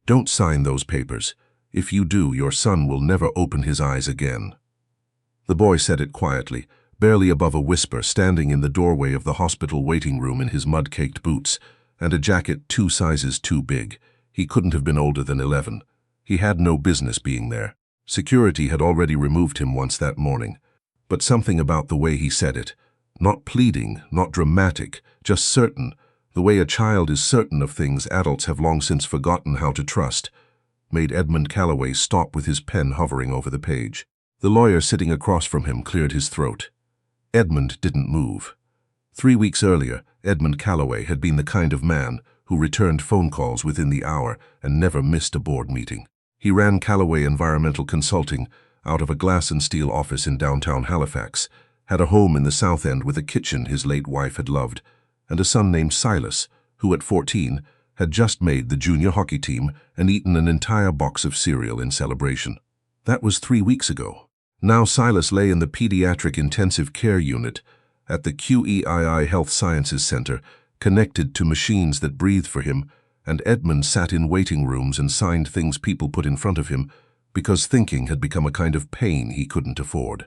Don't sign those papers. If you do, your son will never open his eyes again." The boy said it quietly, barely above a whisper, standing in the doorway of the hospital waiting room in his mud-caked boots and a jacket 2 sizes too big. He couldn't have been older than 11. He had no business being there. Security had already removed him once that morning. But something about the way he said it, not pleading, not dramatic, just certain, the way a child is certain of things adults have long since forgotten how to trust, made Edmund Calloway stop with his pen hovering over the page. The lawyer sitting across from him cleared his throat. Edmund didn't move. 3 weeks earlier, Edmund Calloway had been the kind of man who returned phone calls within the hour and never missed a board meeting. He ran Calloway Environmental Consulting out of a glass and steel office in downtown Halifax, had a home in the South End with a kitchen his late wife had loved, and a son named Silas, who at 14 had just made the junior hockey team and eaten an entire box of cereal in celebration. That was 3 weeks ago. Now Silas lay in the pediatric intensive care unit at the QEII Health Sciences Center, connected to machines that breathed for him, and Edmund sat in waiting rooms and signed things people put in front of him because thinking had become a kind of pain he couldn't afford.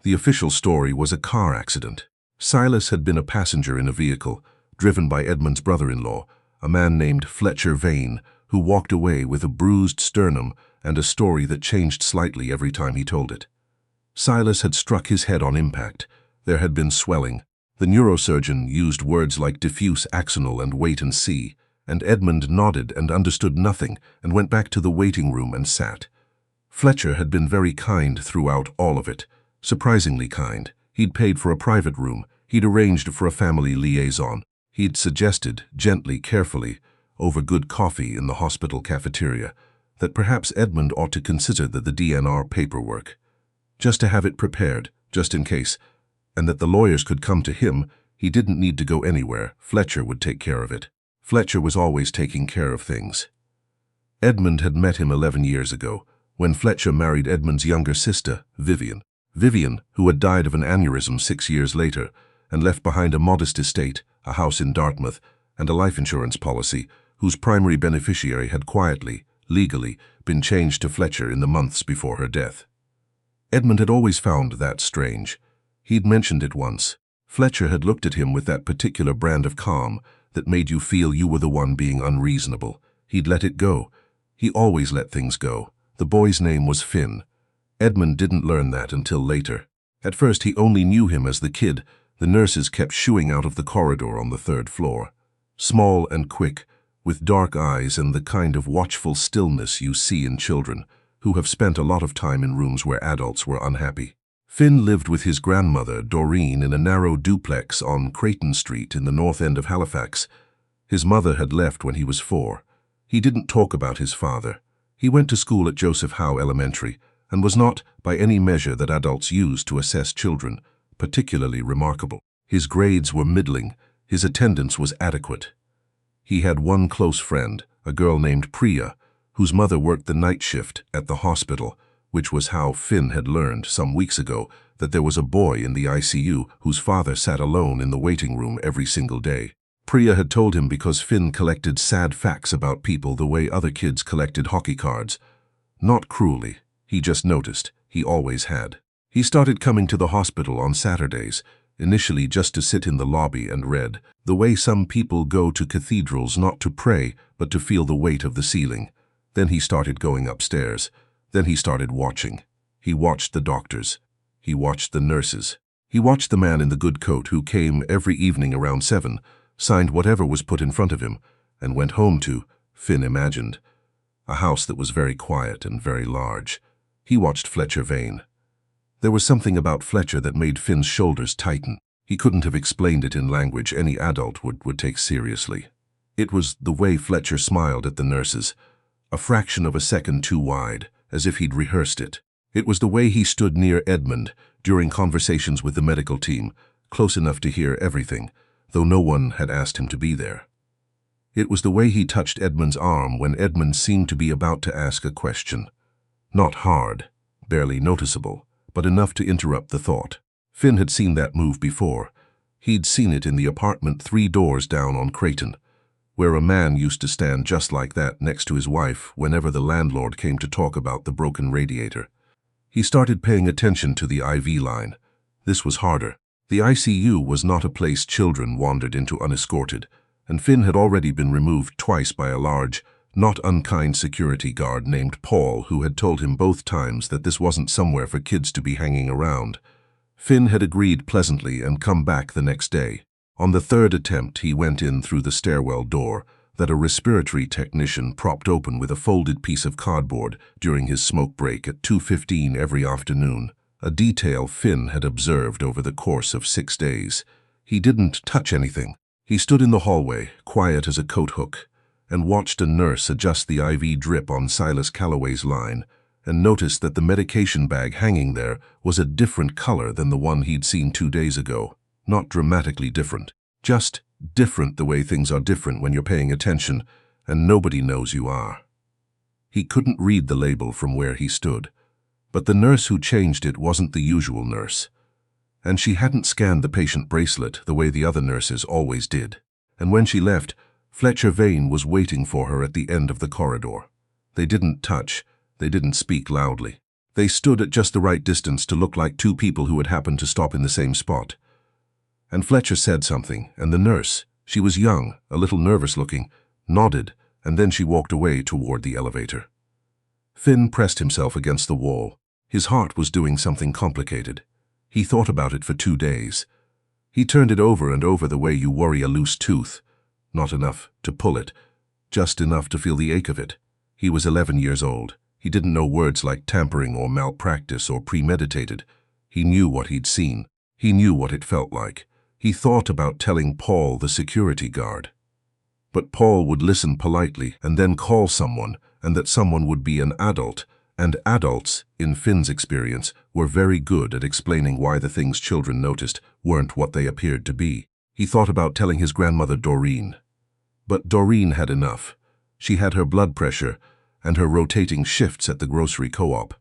The official story was a car accident. Silas had been a passenger in a vehicle, driven by Edmund's brother-in-law, a man named Fletcher Vane, who walked away with a bruised sternum and a story that changed slightly every time he told it. Silas had struck his head on impact. There had been swelling. The neurosurgeon used words like diffuse axonal and wait and see, and Edmund nodded and understood nothing and went back to the waiting room and sat. Fletcher had been very kind throughout all of it, surprisingly kind. He'd paid for a private room. He'd arranged for a family liaison. He'd suggested, gently, carefully, over good coffee in the hospital cafeteria, that perhaps Edmund ought to consider the DNR paperwork, just to have it prepared, just in case, and that the lawyers could come to him. He didn't need to go anywhere. Fletcher would take care of it. Fletcher was always taking care of things. Edmund had met him 11 years ago, when Fletcher married Edmund's younger sister, Vivian. Vivian, who had died of an aneurysm 6 years later, and left behind a modest estate, a house in Dartmouth, and a life insurance policy, whose primary beneficiary had quietly, legally, been changed to Fletcher in the months before her death. Edmund had always found that strange. He'd mentioned it once. Fletcher had looked at him with that particular brand of calm that made you feel you were the one being unreasonable. He'd let it go. He always let things go. The boy's name was Finn. Edmund didn't learn that until later. At first he only knew him as the kid the nurses kept shooing out of the corridor on the 3rd floor. Small and quick, with dark eyes and the kind of watchful stillness you see in children who have spent a lot of time in rooms where adults were unhappy. Finn lived with his grandmother, Doreen, in a narrow duplex on Creighton Street in the north end of Halifax. His mother had left when he was 4. He didn't talk about his father. He went to school at Joseph Howe Elementary and was not, by any measure that adults use to assess children, particularly remarkable. His grades were middling. His attendance was adequate. He had one close friend, a girl named Priya, whose mother worked the night shift at the hospital, which was how Finn had learned some weeks ago that there was a boy in the ICU whose father sat alone in the waiting room every single day. Priya had told him because Finn collected sad facts about people the way other kids collected hockey cards. Not cruelly. He just noticed. He always had. He started coming to the hospital on Saturdays, initially just to sit in the lobby and read, the way some people go to cathedrals not to pray, but to feel the weight of the ceiling. Then he started going upstairs. Then he started watching. He watched the doctors. He watched the nurses. He watched the man in the good coat who came every evening around 7, signed whatever was put in front of him, and went home to, Finn imagined, a house that was very quiet and very large. He watched Fletcher Vane. There was something about Fletcher that made Finn's shoulders tighten. He couldn't have explained it in language any adult would take seriously. It was the way Fletcher smiled at the nurses, a fraction of a second too wide, as if he'd rehearsed it. It was the way he stood near Edmund during conversations with the medical team, close enough to hear everything, though no one had asked him to be there. It was the way he touched Edmund's arm when Edmund seemed to be about to ask a question. Not hard, barely noticeable, but enough to interrupt the thought. Finn had seen that move before. He'd seen it in the apartment 3 doors down on Creighton, where a man used to stand just like that next to his wife whenever the landlord came to talk about the broken radiator. He started paying attention to the IV line. This was harder. The ICU was not a place children wandered into unescorted, and Finn had already been removed twice by a large, not unkind security guard named Paul, who had told him both times that this wasn't somewhere for kids to be hanging around. Finn had agreed pleasantly and come back the next day. On the third attempt, he went in through the stairwell door that a respiratory technician propped open with a folded piece of cardboard during his smoke break at 2:15 every afternoon, a detail Finn had observed over the course of 6 days. He didn't touch anything. He stood in the hallway, quiet as a coat hook, and watched a nurse adjust the IV drip on Silas Calloway's line, and noticed that the medication bag hanging there was a different color than the one he'd seen 2 days ago. Not dramatically different, just different the way things are different when you're paying attention and nobody knows you are. He couldn't read the label from where he stood, but the nurse who changed it wasn't the usual nurse. And she hadn't scanned the patient bracelet the way the other nurses always did. And when she left, Fletcher Vane was waiting for her at the end of the corridor. They didn't touch, they didn't speak loudly. They stood at just the right distance to look like two people who had happened to stop in the same spot. And Fletcher said something, and the nurse, she was young, a little nervous-looking, nodded, and then she walked away toward the elevator. Finn pressed himself against the wall. His heart was doing something complicated. He thought about it for 2 days. He turned it over and over the way you worry a loose tooth. Not enough to pull it, just enough to feel the ache of it. He was 11 years old. He didn't know words like tampering or malpractice or premeditated. He knew what he'd seen. He knew what it felt like. He thought about telling Paul, the security guard. But Paul would listen politely and then call someone, and that someone would be an adult, and adults, in Finn's experience, were very good at explaining why the things children noticed weren't what they appeared to be. He thought about telling his grandmother Doreen. But Doreen had enough. She had her blood pressure and her rotating shifts at the grocery co-op,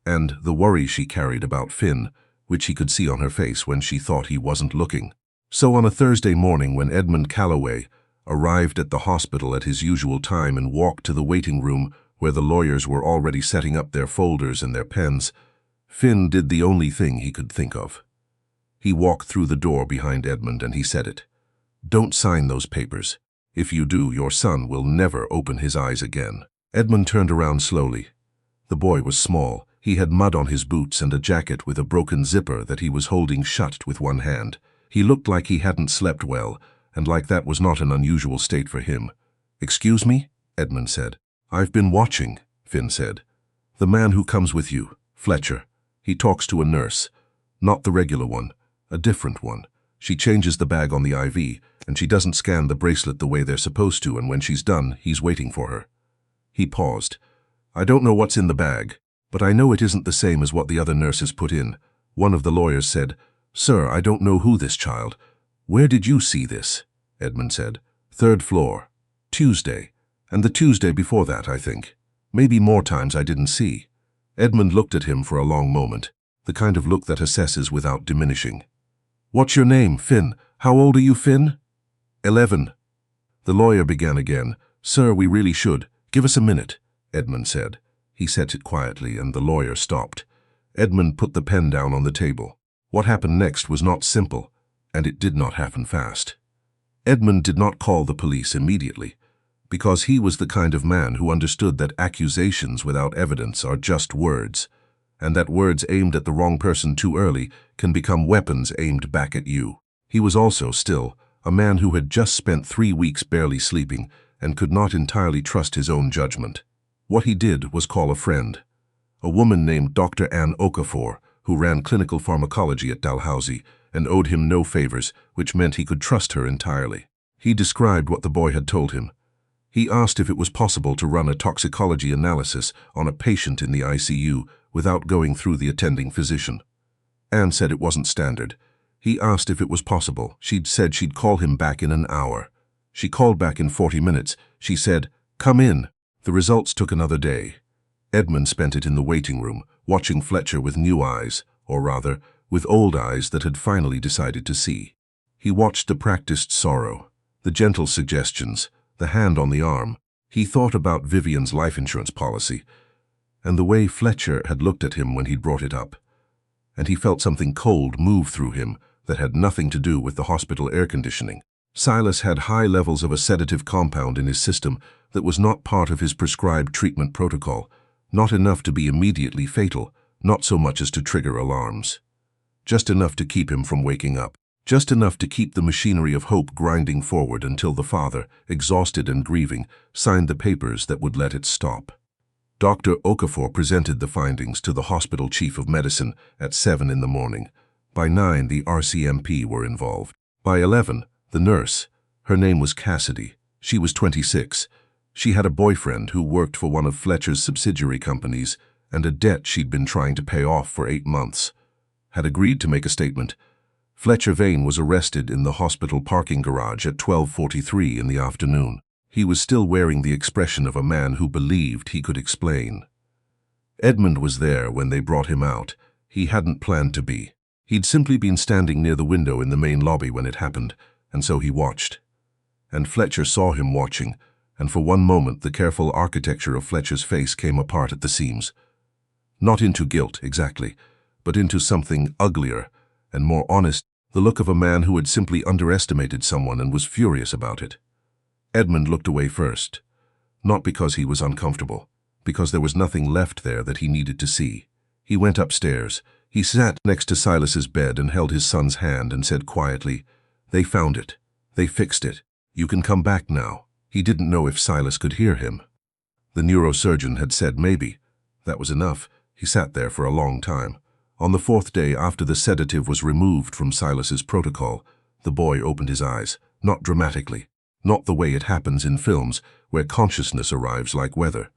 and the worry she carried about Finn, which he could see on her face when she thought he wasn't looking. So on a Thursday morning when Edmund Calloway arrived at the hospital at his usual time and walked to the waiting room where the lawyers were already setting up their folders and their pens, Finn did the only thing he could think of. He walked through the door behind Edmund and he said it. "Don't sign those papers. If you do, your son will never open his eyes again." Edmund turned around slowly. The boy was small. He had mud on his boots and a jacket with a broken zipper that he was holding shut with one hand. He looked like he hadn't slept well, and like that was not an unusual state for him. "Excuse me?" Edmund said. "I've been watching," Finn said. "The man who comes with you, Fletcher. He talks to a nurse. Not the regular one, a different one. She changes the bag on the IV, and she doesn't scan the bracelet the way they're supposed to, and when she's done, he's waiting for her." He paused. "I don't know what's in the bag, but I know it isn't the same as what the other nurses put in." One of the lawyers said, "Sir, I don't know who this child—" "Where did you see this?" Edmund said. "Third floor. Tuesday. And the Tuesday before that, I think. Maybe more times I didn't see." Edmund looked at him for a long moment, the kind of look that assesses without diminishing. "What's your name, Finn? How old are you, Finn?" 11. The lawyer began again. "Sir, we really should. Give us a minute," Edmund said. He said it quietly, and the lawyer stopped. Edmund put the pen down on the table. What happened next was not simple, and it did not happen fast. Edmund did not call the police immediately, because he was the kind of man who understood that accusations without evidence are just words, and that words aimed at the wrong person too early can become weapons aimed back at you. He was also still a man who had just spent 3 weeks barely sleeping and could not entirely trust his own judgment. What he did was call a friend, a woman named Dr. Ann Okafor, who ran clinical pharmacology at Dalhousie and owed him no favors, which meant he could trust her entirely. He described what the boy had told him. He asked if it was possible to run a toxicology analysis on a patient in the ICU without going through the attending physician. Anne said it wasn't standard. He asked if it was possible. She'd said she'd call him back in an hour. She called back in 40 minutes. She said, "Come in." The results took another day. Edmund spent it in the waiting room, watching Fletcher with new eyes, or rather, with old eyes that had finally decided to see. He watched the practiced sorrow, the gentle suggestions, the hand on the arm. He thought about Vivian's life insurance policy, and the way Fletcher had looked at him when he'd brought it up. And he felt something cold move through him that had nothing to do with the hospital air conditioning. Silas had high levels of a sedative compound in his system that was not part of his prescribed treatment protocol, not enough to be immediately fatal, not so much as to trigger alarms. Just enough to keep him from waking up. Just enough to keep the machinery of hope grinding forward until the father, exhausted and grieving, signed the papers that would let it stop. Dr. Okafor presented the findings to the hospital chief of medicine at 7 in the morning. By 9, the RCMP were involved. By 11, the nurse. Her name was Cassidy. She was 26. She had a boyfriend who worked for one of Fletcher's subsidiary companies and a debt she'd been trying to pay off for 8 months. Had agreed to make a statement. Fletcher Vane was arrested in the hospital parking garage at 12:43 in the afternoon. He was still wearing the expression of a man who believed he could explain. Edmund was there when they brought him out. He hadn't planned to be. He'd simply been standing near the window in the main lobby when it happened, and so he watched. And Fletcher saw him watching, and for one moment the careful architecture of Fletcher's face came apart at the seams. Not into guilt, exactly, but into something uglier and more honest, the look of a man who had simply underestimated someone and was furious about it. Edmund looked away first, not because he was uncomfortable, because there was nothing left there that he needed to see. He went upstairs. He sat next to Silas's bed and held his son's hand and said quietly, "They found it. They fixed it. You can come back now." He didn't know if Silas could hear him. The neurosurgeon had said maybe. That was enough. He sat there for a long time. On the 4th day after the sedative was removed from Silas's protocol, the boy opened his eyes, not dramatically, not the way it happens in films where consciousness arrives like weather.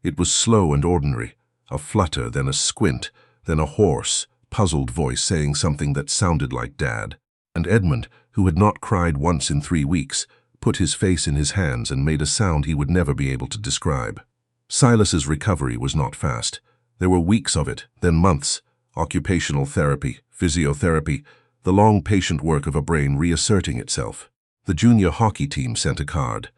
It was slow and ordinary, a flutter, then a squint, then a hoarse, puzzled voice saying something that sounded like Dad. And Edmund, who had not cried once in 3 weeks, put his face in his hands and made a sound he would never be able to describe. Silas's recovery was not fast. There were weeks of it, then months. Occupational therapy, physiotherapy, the long patient work of a brain reasserting itself. The junior hockey team sent a card.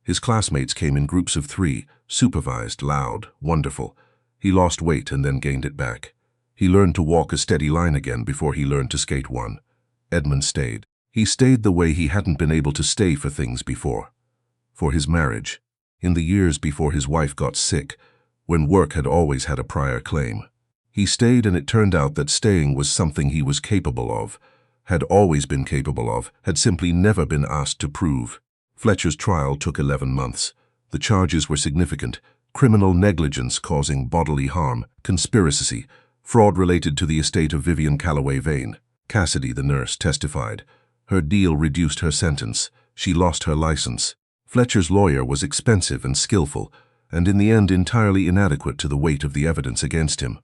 His classmates came in groups of 3, supervised, loud, wonderful. He lost weight and then gained it back. He learned to walk a steady line again before he learned to skate one. Edmund stayed. He stayed the way he hadn't been able to stay for things before. For his marriage. In the years before his wife got sick, when work had always had a prior claim. He stayed, and it turned out that staying was something he was capable of, had always been capable of, had simply never been asked to prove. Fletcher's trial took 11 months. The charges were significant: criminal negligence causing bodily harm, conspiracy, fraud related to the estate of Vivian Calloway Vane. Cassidy, the nurse, testified. Her deal reduced her sentence. She lost her license. Fletcher's lawyer was expensive and skillful, and in the end entirely inadequate to the weight of the evidence against him.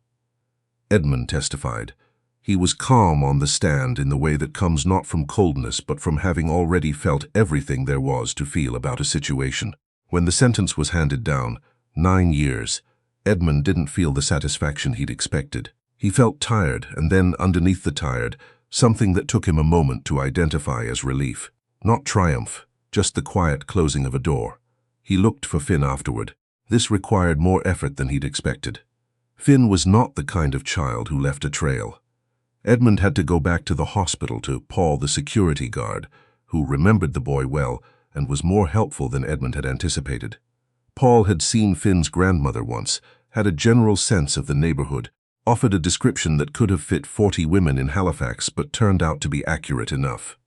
Edmund testified. He was calm on the stand in the way that comes not from coldness but from having already felt everything there was to feel about a situation. When the sentence was handed down, 9 years, Edmund didn't feel the satisfaction he'd expected. He felt tired, and then underneath the tired, something that took him a moment to identify as relief. Not triumph, just the quiet closing of a door. He looked for Finn afterward. This required more effort than he'd expected. Finn was not the kind of child who left a trail. Edmund had to go back to the hospital to Paul, the security guard, who remembered the boy well and was more helpful than Edmund had anticipated. Paul had seen Finn's grandmother once, had a general sense of the neighborhood, offered a description that could have fit 40 women in Halifax but turned out to be accurate enough.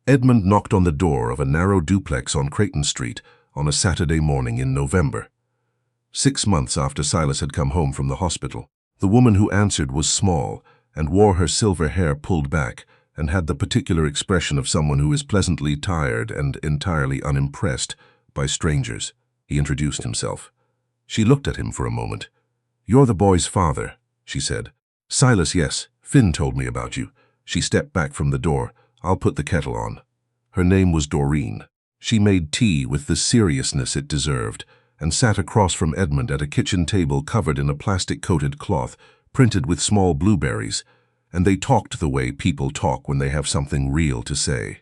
Edmund knocked on the door of a narrow duplex on Creighton Street on a Saturday morning in November. 6 months after Silas had come home from the hospital. The woman who answered was small and wore her silver hair pulled back and had the particular expression of someone who is pleasantly tired and entirely unimpressed by strangers. He introduced himself. She looked at him for a moment. "You're the boy's father," she said. "Silas, yes. Finn told me about you." She stepped back from the door. "I'll put the kettle on." Her name was Doreen. She made tea with the seriousness it deserved and sat across from Edmund at a kitchen table covered in a plastic-coated cloth printed with small blueberries, and they talked the way people talk when they have something real to say.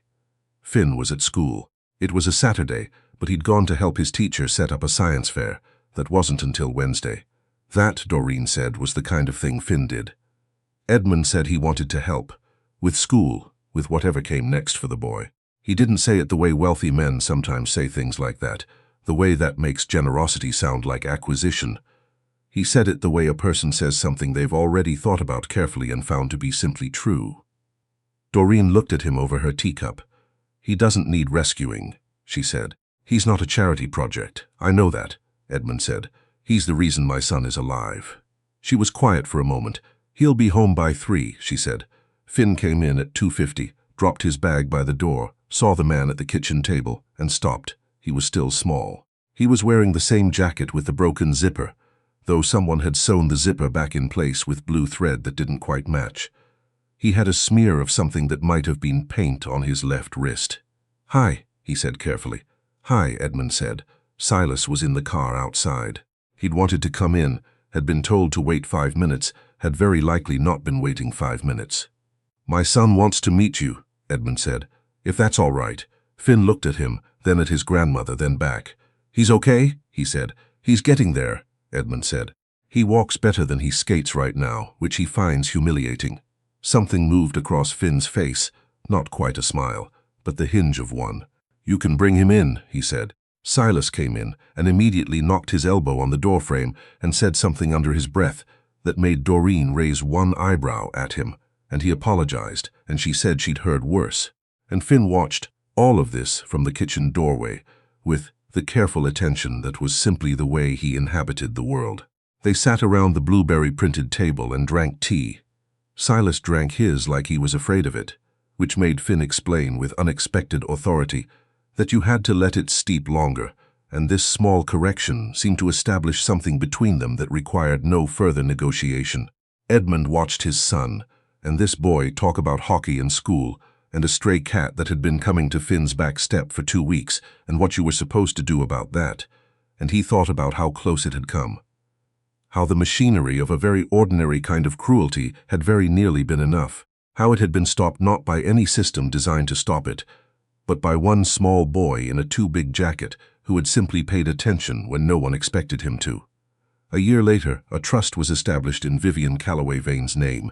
Finn was at school. It was a Saturday, but he'd gone to help his teacher set up a science fair. That wasn't until Wednesday. That, Doreen said, was the kind of thing Finn did. Edmund said he wanted to help. With school, with whatever came next for the boy. He didn't say it the way wealthy men sometimes say things like that, the way that makes generosity sound like acquisition. He said it the way a person says something they've already thought about carefully and found to be simply true. Doreen looked at him over her teacup. "He doesn't need rescuing," she said. "He's not a charity project. I know that," Edmund said. "He's the reason my son is alive." She was quiet for a moment. "He'll be home by 3, she said. Finn came in at 2:50, dropped his bag by the door, saw the man at the kitchen table, and stopped. He was still small. He was wearing the same jacket with the broken zipper, though someone had sewn the zipper back in place with blue thread that didn't quite match. He had a smear of something that might have been paint on his left wrist. "Hi," he said carefully. "Hi," Edmund said. Silas was in the car outside. He'd wanted to come in, had been told to wait 5 minutes, had very likely not been waiting 5 minutes. "My son wants to meet you," Edmund said. "If that's all right." Finn looked at him, then at his grandmother, then back. "He's okay," he said. "He's getting there," Edmund said. "He walks better than he skates right now, which he finds humiliating." Something moved across Finn's face, not quite a smile, but the hinge of one. "You can bring him in," he said. Silas came in and immediately knocked his elbow on the doorframe and said something under his breath that made Doreen raise one eyebrow at him, and he apologized, and she said she'd heard worse. And Finn watched all of this from the kitchen doorway, with the careful attention that was simply the way he inhabited the world. They sat around the blueberry-printed table and drank tea. Silas drank his like he was afraid of it, which made Finn explain with unexpected authority that you had to let it steep longer, and this small correction seemed to establish something between them that required no further negotiation. Edmund watched his son, and this boy talk about hockey in school, and a stray cat that had been coming to Finn's back step for 2 weeks, and what you were supposed to do about that. And he thought about how close it had come. How the machinery of a very ordinary kind of cruelty had very nearly been enough. How it had been stopped not by any system designed to stop it, but by one small boy in a too-big jacket who had simply paid attention when no one expected him to. A year later, a trust was established in Vivian Calloway Vane's name,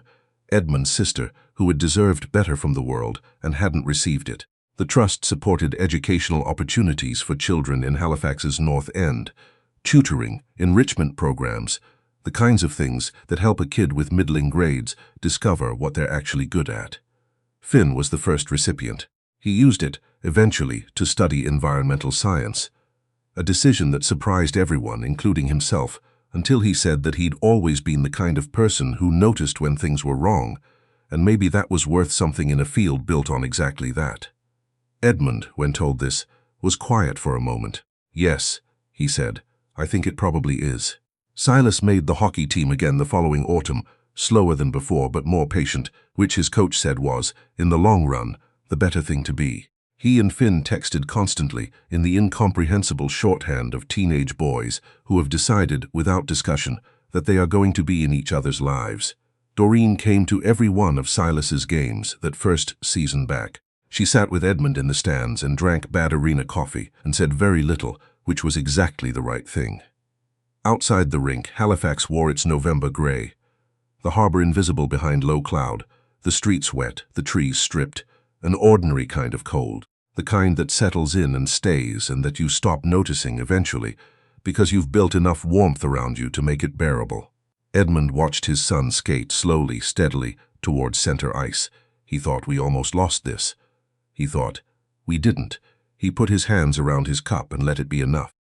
Edmund's sister, who had deserved better from the world and hadn't received it. The trust supported educational opportunities for children in Halifax's North End, tutoring, enrichment programs, the kinds of things that help a kid with middling grades discover what they're actually good at. Finn was the first recipient. He used it, eventually, to study environmental science, a decision that surprised everyone, including himself, until he said that he'd always been the kind of person who noticed when things were wrong, and maybe that was worth something in a field built on exactly that. Edmund, when told this, was quiet for a moment. "Yes," he said, "I think it probably is." Silas made the hockey team again the following autumn, slower than before but more patient, which his coach said was, in the long run, the better thing to be. He and Finn texted constantly in the incomprehensible shorthand of teenage boys who have decided, without discussion, that they are going to be in each other's lives. Doreen came to every one of Silas's games that first season back. She sat with Edmund in the stands and drank bad arena coffee and said very little, which was exactly the right thing. Outside the rink, Halifax wore its November gray. The harbor invisible behind low cloud, the streets wet, the trees stripped, an ordinary kind of cold, the kind that settles in and stays and that you stop noticing eventually because you've built enough warmth around you to make it bearable. Edmund watched his son skate slowly, steadily, towards center ice. He thought, "We almost lost this." He thought, "We didn't." He put his hands around his cup and let it be enough.